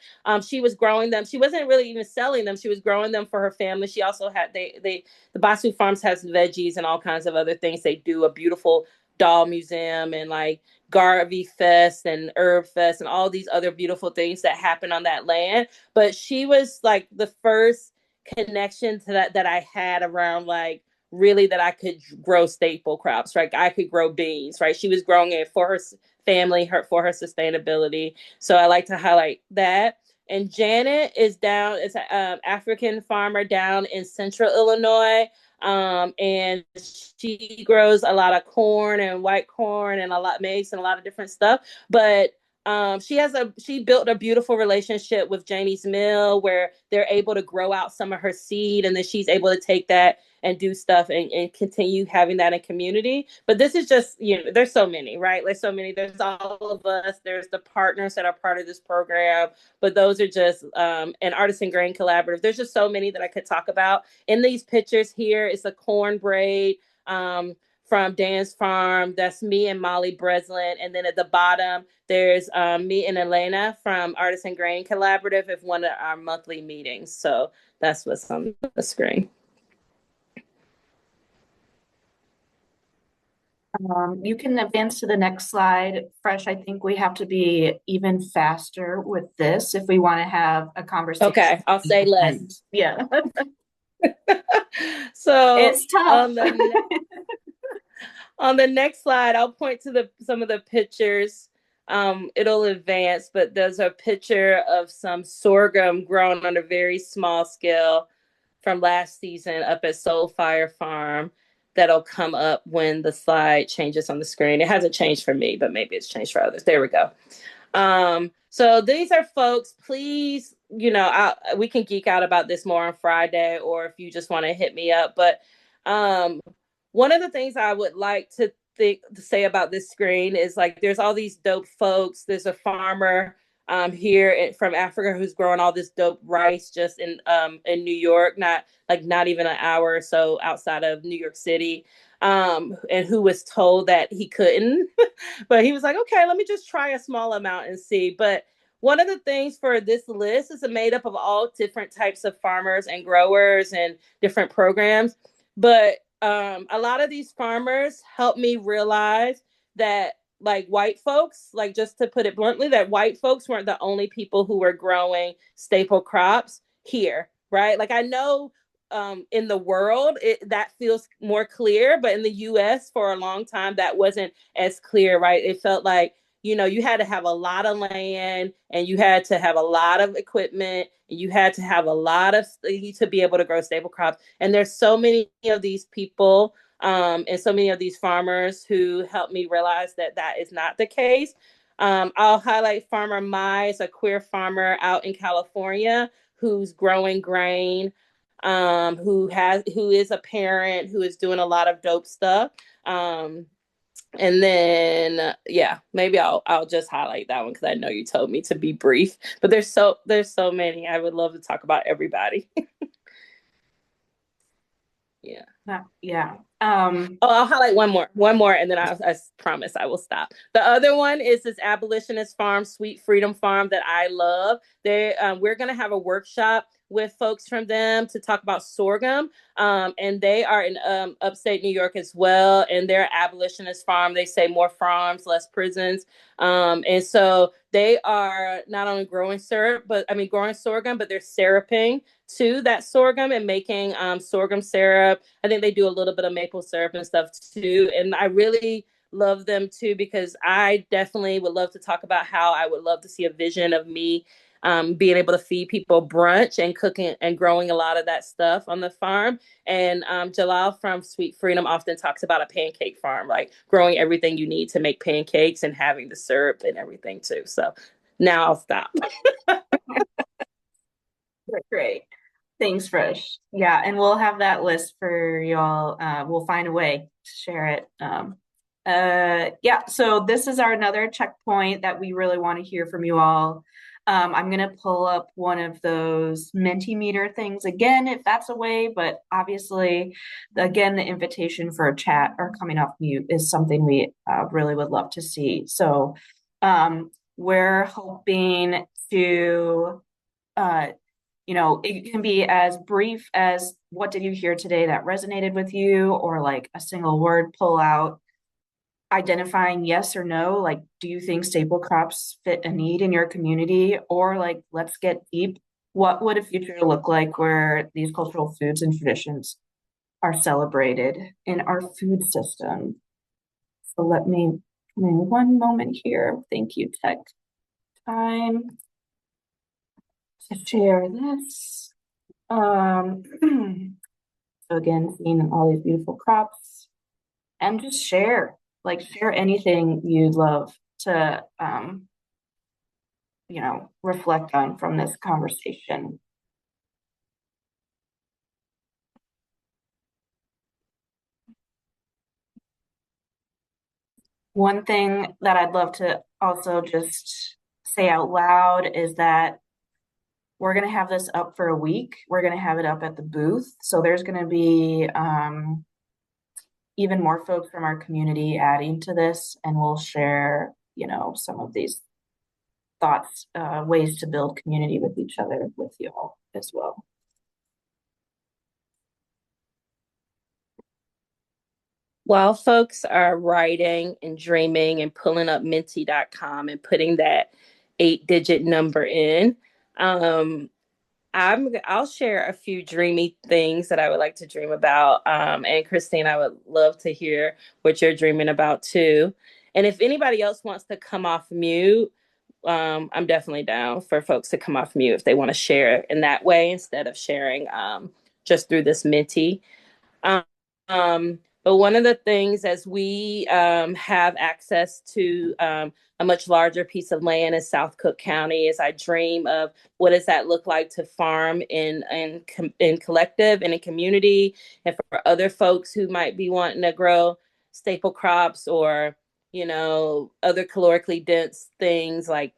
She was growing them. She wasn't really even selling them. She was growing them for her family. She also had the Basu Farms has veggies and all kinds of other things. They do a beautiful doll museum and like Garvey Fest and Herb Fest and all these other beautiful things that happen on that land. But she was like the first connection to that I had around like really that I could grow staple crops, right? I could grow beans, right? She was growing it for her family, for her sustainability. So I like to highlight that. And Janet is it's an African farmer down in central Illinois. And she grows a lot of corn and white corn and a lot maize and a lot of different stuff. But she built a beautiful relationship with Janie's Mill where they're able to grow out some of her seed, and then she's able to take that and do stuff and continue having that in community. But this is just, there's so many, right? There's so many. There's all of us. There's the partners that are part of this program. But those are just an Artisan Grain Collaborative. There's just so many that I could talk about. In these pictures here is a corn braid from Dan's farm. That's me and Molly Breslin. And then at the bottom, there's me and Elena from Artisan Grain Collaborative at one of our monthly meetings. So that's what's on the screen. You can advance to the next slide. Fresh, I think we have to be even faster with this if we want to have a conversation. Okay, I'll say less. Yeah. So it's tough. On the next slide, I'll point to some of the pictures. It'll advance, but there's a picture of some sorghum grown on a very small scale from last season up at Soulfire Farm. That'll come up when the slide changes on the screen. It hasn't changed for me, but maybe it's changed for others. There we go. So these are folks, please, we can geek out about this more on Friday, or if you just want to hit me up. But one of the things I would like to say about this screen is like, there's all these dope folks. There's a farmer here from Africa who's growing all this dope rice just in New York, not even an hour or so outside of New York City, and who was told that he couldn't, but he was like, okay, let me just try a small amount and see. But one of the things for this list is made up of all different types of farmers and growers and different programs. But a lot of these farmers helped me realize that, like, white folks, like, just to put it bluntly, that white folks weren't the only people who were growing staple crops here, right? Like, I know in the world that feels more clear, but in the US for a long time that wasn't as clear, right? It felt like, you had to have a lot of land, and you had to have a lot of equipment, and you had to have a lot of to be able to grow staple crops. And there's so many of these people, and so many of these farmers who helped me realize that that is not the case. I'll highlight Farmer Mize, a queer farmer out in California who's growing grain, who is a parent, who is doing a lot of dope stuff. And then yeah, maybe I'll just highlight that one because I know you told me to be brief, but there's so many. I would love to talk about everybody. Yeah. Yeah. Oh, I'll highlight one more, and then I promise I will stop. The other one is this abolitionist farm, Sweet Freedom Farm, that I love. We're going to have a workshop with folks from them to talk about sorghum, and they are in upstate New York as well. And they're abolitionist farm. They say more farms, less prisons, and so they are not only growing growing sorghum, but they're syruping to that sorghum and making sorghum syrup. I think they do a little bit of maple syrup and stuff too. And I really love them too because I definitely would love to talk about how I would love to see a vision of me being able to feed people brunch and cooking and growing a lot of that stuff on the farm. And Jalal from Sweet Freedom often talks about a pancake farm, like growing everything you need to make pancakes and having the syrup and everything too. So now I'll stop. Great. Thanks, Fresh. Yeah, and we'll have that list for y'all. We'll find a way to share it. Yeah, so this is our another checkpoint that we really want to hear from you all. I'm gonna pull up one of those Mentimeter things again, if that's a way, but obviously, again, the invitation for a chat or coming off mute is something we really would love to see. So we're hoping to it can be as brief as what did you hear today that resonated with you, or like a single word pull out, identifying yes or no, like, do you think staple crops fit a need in your community? Or like, let's get deep. What would a future look like where these cultural foods and traditions are celebrated in our food system? So let me come in one moment here. Thank you, Tech Time, to share this. So again, seeing all these beautiful crops, and just share anything you'd love to, reflect on from this conversation. One thing that I'd love to also just say out loud is that we're going to have this up for a week. We're going to have it up at the booth. So there's going to be even more folks from our community adding to this, and we'll share, some of these thoughts, ways to build community with each other with you all as well. While folks are writing and dreaming and pulling up menti.com and putting that 8-digit number in, I'll share a few dreamy things that I would like to dream about. And Christine, I would love to hear what you're dreaming about too. And if anybody else wants to come off mute, I'm definitely down for folks to come off mute if they want to share in that way instead of sharing just through this Menti. But one of the things, as we have access to a much larger piece of land in South Cook County, is I dream of what does that look like to farm in collective and in community, and for other folks who might be wanting to grow staple crops or other calorically dense things like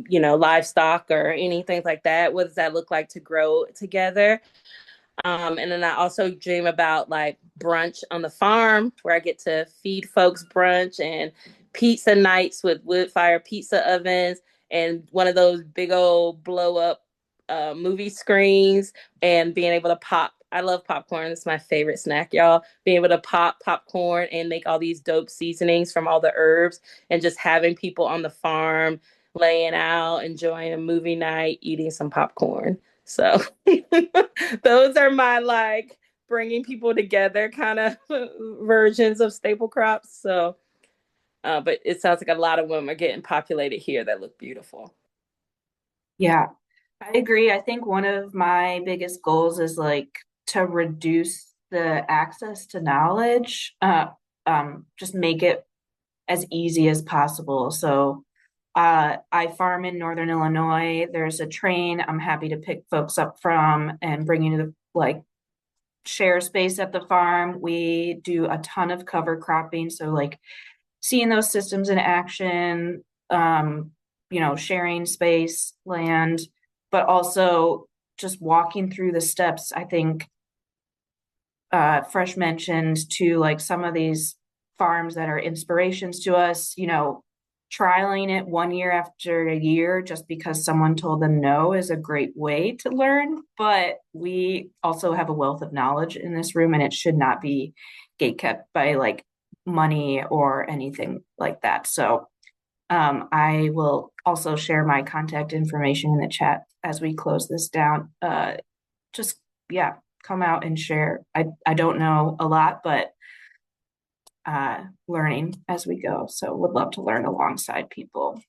livestock or anything like that. What does that look like to grow together? And then I also dream about like brunch on the farm where I get to feed folks brunch and pizza nights with wood fire pizza ovens and one of those big old blow up movie screens and being able to pop I love popcorn. It's my favorite snack, y'all. Being able to pop popcorn and make all these dope seasonings from all the herbs and just having people on the farm laying out, enjoying a movie night, eating some popcorn. So those are my like bringing people together kind of versions of staple crops. So, but it sounds like a lot of them are getting populated here that look beautiful. Yeah, I agree. I think one of my biggest goals is like to reduce the access to knowledge, just make it as easy as possible. So, I farm in Northern Illinois. There's a train I'm happy to pick folks up from and bring you to the like share space at the farm. We do a ton of cover cropping. So like seeing those systems in action, sharing space, land, but also just walking through the steps. I think Fresh mentioned to like some of these farms that are inspirations to us, trialing it 1 year after a year just because someone told them no is a great way to learn. But we also have a wealth of knowledge in this room, and it should not be gatekept by like money or anything like that. So I will also share my contact information in the chat as we close this down. Just yeah, come out and share. I don't know a lot, but learning as we go. So would love to learn alongside people.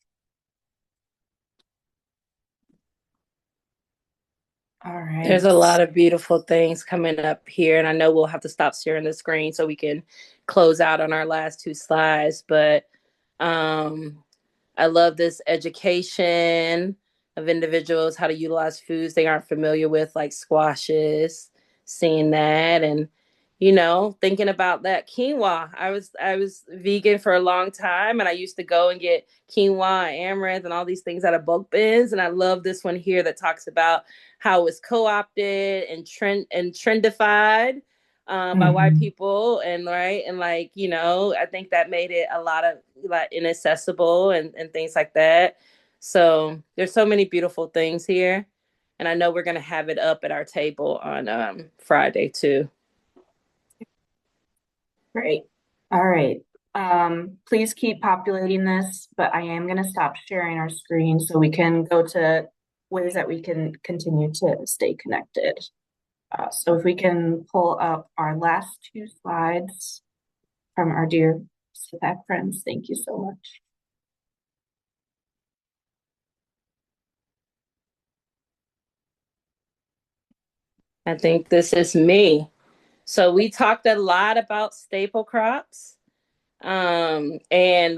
All There's right. a lot of beautiful things coming up here, and I know we'll have to stop sharing the screen so we can close out on our last two slides. But um, I love this education of individuals how to utilize foods they aren't familiar with, like squashes, seeing that and thinking about that quinoa. I was vegan for a long time and I used to go and get quinoa and amaranth and all these things out of bulk bins. And I love this one here that talks about how it was co-opted and trendified by white Mm-hmm. people and right and like I think that made it a lot of like inaccessible and things like that. So there's so many beautiful things here, and I know we're gonna have it up at our table on Friday too. Great. All right. Please keep populating this, but I am going to stop sharing our screen so we can go to ways that we can continue to stay connected. So if we can pull up our last two slides from our dear SIPAC friends, thank you so much. I think this is me. So we talked a lot about staple crops and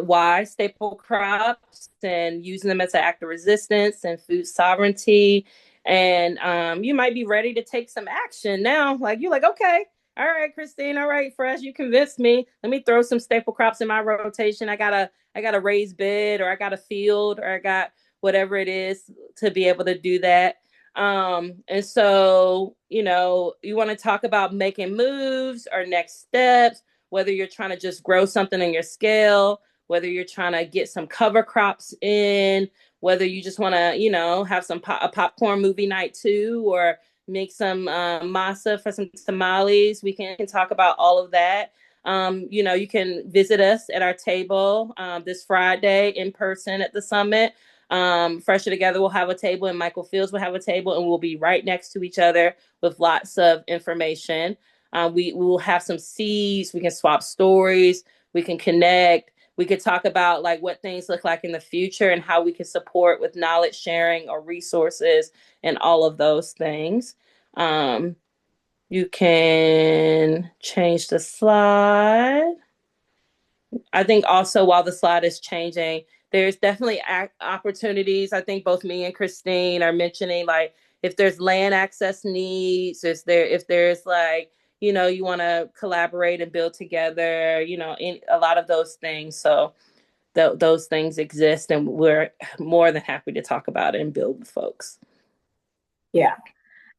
why staple crops and using them as an act of resistance and food sovereignty. And you might be ready to take some action now. Like you're like, okay, all right, Christine, all right, Fresh, you convinced me. Let me throw some staple crops in my rotation. I got a raised bed, or I got a field, or I got whatever it is to be able to do that. And so, you want to talk about making moves or next steps, whether you're trying to just grow something in your scale, whether you're trying to get some cover crops in, whether you just want to, have a popcorn movie night too, or make some masa for some tamales. We can talk about all of that. You can visit us at our table this Friday in person at the summit. Fresher Together will have a table, and Michael Fields will have a table, and we'll be right next to each other with lots of information. We will have some seeds. We can swap stories. We can connect. We could talk about like what things look like in the future and how we can support with knowledge sharing or resources and all of those things. Um, you can change the slide. I think also while the slide is changing, there's definitely opportunities. I think both me and Christine are mentioning like if there's land access needs, if there's like you want to collaborate and build together, in a lot of those things. So those things exist, and we're more than happy to talk about it and build with folks. Yeah.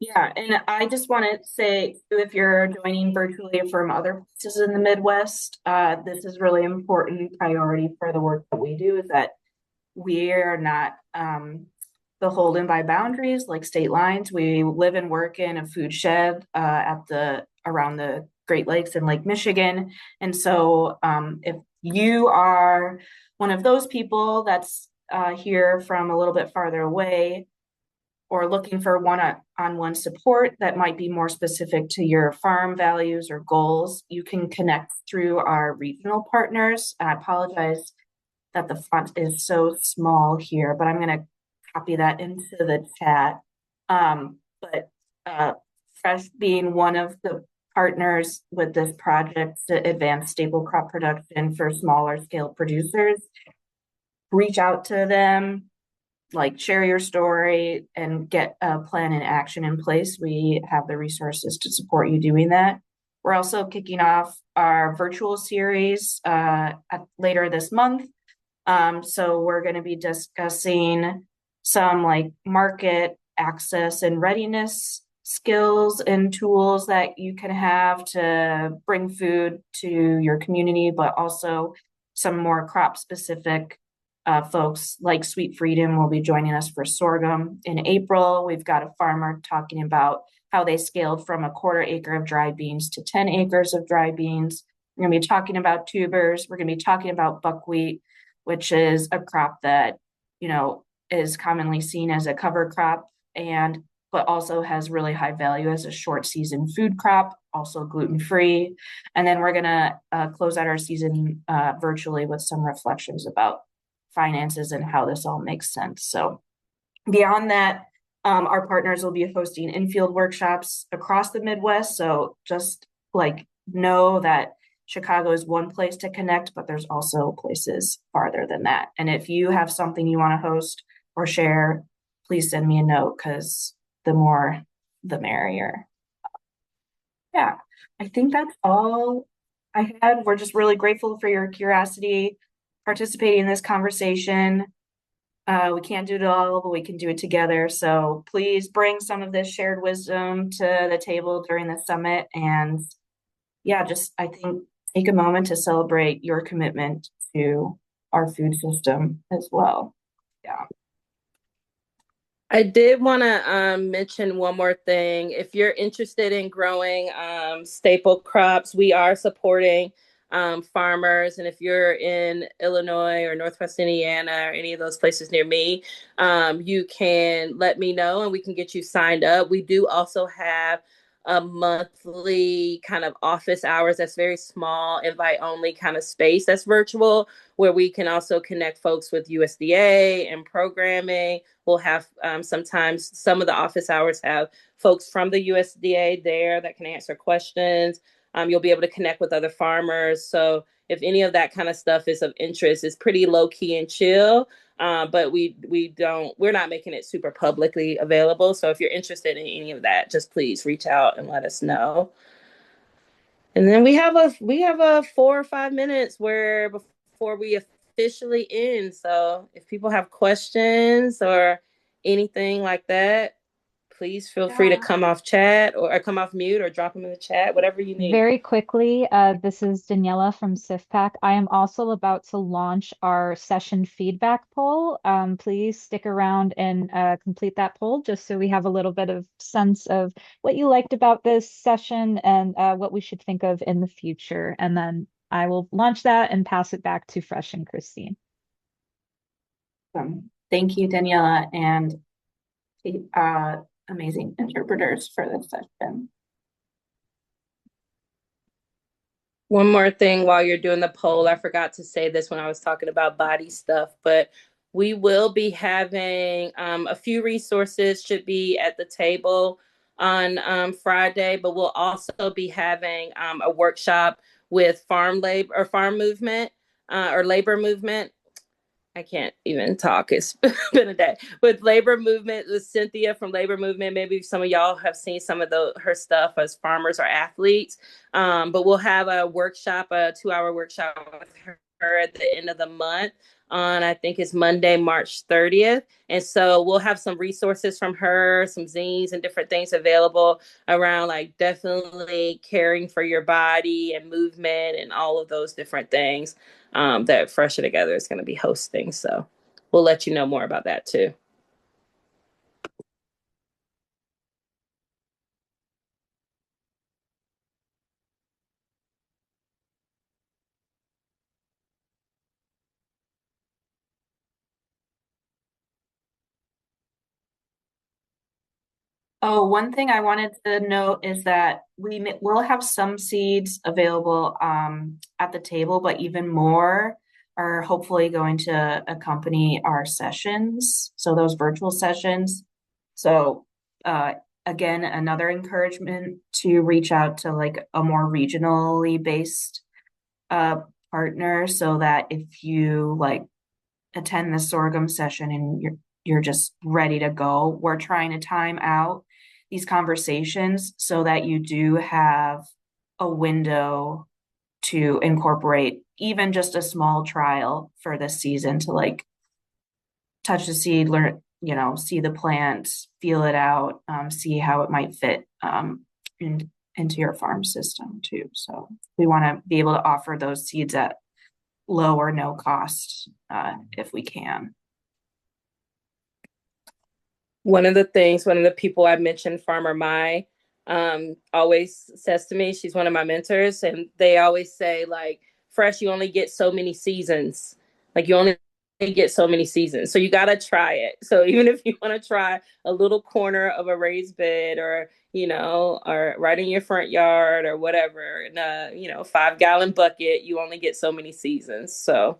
Yeah, and I just want to say, if you're joining virtually from other places in the Midwest, this is really important priority for the work that we do is that we are not beholden by boundaries like state lines. We live and work in a food shed around the Great Lakes and Lake Michigan. And so if you are one of those people that's here from a little bit farther away, or looking for one-on-one support that might be more specific to your farm values or goals, you can connect through our regional partners. I apologize that the font is so small here, but I'm going to copy that into the chat. But Fresh being one of the partners with this project to advance staple crop production for smaller scale producers, reach out to them, like share your story and get a plan and action in place. We have the resources to support you doing that. We're also kicking off our virtual series later this month. So we're going to be discussing some like market access and readiness skills and tools that you can have to bring food to your community, but also some more crop specific folks like Sweet Freedom will be joining us for sorghum in April. We've got a farmer talking about how they scaled from a 1/4 acre of dried beans to 10 acres of dried beans. We're going to be talking about tubers. We're going to be talking about buckwheat, which is a crop that, is commonly seen as a cover crop but also has really high value as a short season food crop, also gluten-free. And then we're going to close out our season virtually with some reflections about finances and how this all makes sense. So beyond that, our partners will be hosting in-field workshops across the Midwest. So just like know that Chicago is one place to connect, but there's also places farther than that. And if you have something you want to host or share, please send me a note, because the more, the merrier. Yeah, I think that's all I had. We're just really grateful for your curiosity, participating in this conversation. We can't do it all, but we can do it together. So please bring some of this shared wisdom to the table during the summit. And yeah, just I think take a moment to celebrate your commitment to our food system as well. Yeah. I did want to mention one more thing. If you're interested in growing staple crops, we are supporting farmers. And if you're in Illinois or Northwest Indiana or any of those places near me, you can let me know and we can get you signed up. We do also have a monthly kind of office hours that's very small, invite only kind of space that's virtual, where we can also connect folks with USDA and programming. We'll have sometimes some of the office hours have folks from the USDA there that can answer questions. You'll be able to connect with other farmers. So if any of that kind of stuff is of interest, it's pretty low key and chill. But we're not making it super publicly available. So if you're interested in any of that, just please reach out and let us know. And then we have a 4 or 5 minutes before we officially end. So if people have questions or anything like that, please feel free to come off chat or come off mute or drop them in the chat, whatever you need. Very quickly, this is Daniela from SIFPAC. I am also about to launch our session feedback poll. Please stick around and complete that poll just so we have a little bit of sense of what you liked about this session and what we should think of in the future. And then I will launch that and pass it back to Fresh and Christine. Thank you, Daniela, and amazing interpreters for this session. One more thing while you're doing the poll, I forgot to say this when I was talking about body stuff, but we will be having a few resources should be at the table on Friday, but we'll also be having a workshop with farm labor or farm movement or labor movement. I can't even talk. It's been a day. With Labor Movement, with Cynthia from Labor Movement, maybe some of y'all have seen some of her stuff as farmers or athletes. But we'll have a workshop, a 2-hour workshop with her at the end of the month on, I think it's Monday, March 30th. And so we'll have some resources from her, some zines and different things available around like definitely caring for your body and movement and all of those different things. That Fresher Together is going to be hosting. So we'll let you know more about that too. Oh, one thing I wanted to note is that will have some seeds available at the table, but even more are hopefully going to accompany our sessions, so those virtual sessions. So uh, again, another encouragement to reach out to like a more regionally based uh, partner, so that if you like attend the sorghum session and you're just ready to go. We're trying to time out these conversations so that you do have a window to incorporate even just a small trial for this season to like touch the seed, learn, see the plant, feel it out, see how it might fit into your farm system too. So we want to be able to offer those seeds at low or no cost if we can. One of the people I mentioned, Farmer Mai, always says to me, she's one of my mentors, and they always say, like, fresh, you only get so many seasons. Like, you only get so many seasons. So you got to try it. So even if you want to try a little corner of a raised bed or, or right in your front yard or whatever, in a, 5-gallon bucket, you only get so many seasons. So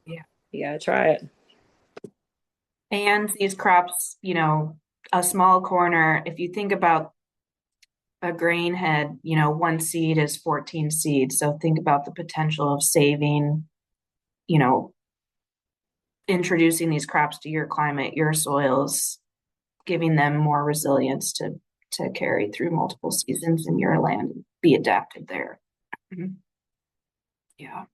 Yeah. you got to try it. And these crops, a small corner, if you think about a grain head, one seed is 14 seeds. So think about the potential of saving, you know, introducing these crops to your climate, your soils, giving them more resilience to carry through multiple seasons in your land and be adapted there. Mm-hmm. Yeah.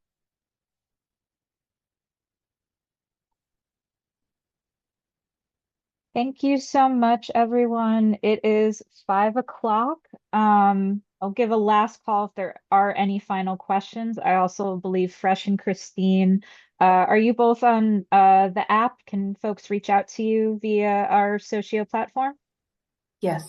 Thank you so much, everyone. It is 5 o'clock. I'll give a last call if there are any final questions. I also believe Fresh and Christine, are you both on the app? Can folks reach out to you via our Socio platform? Yes.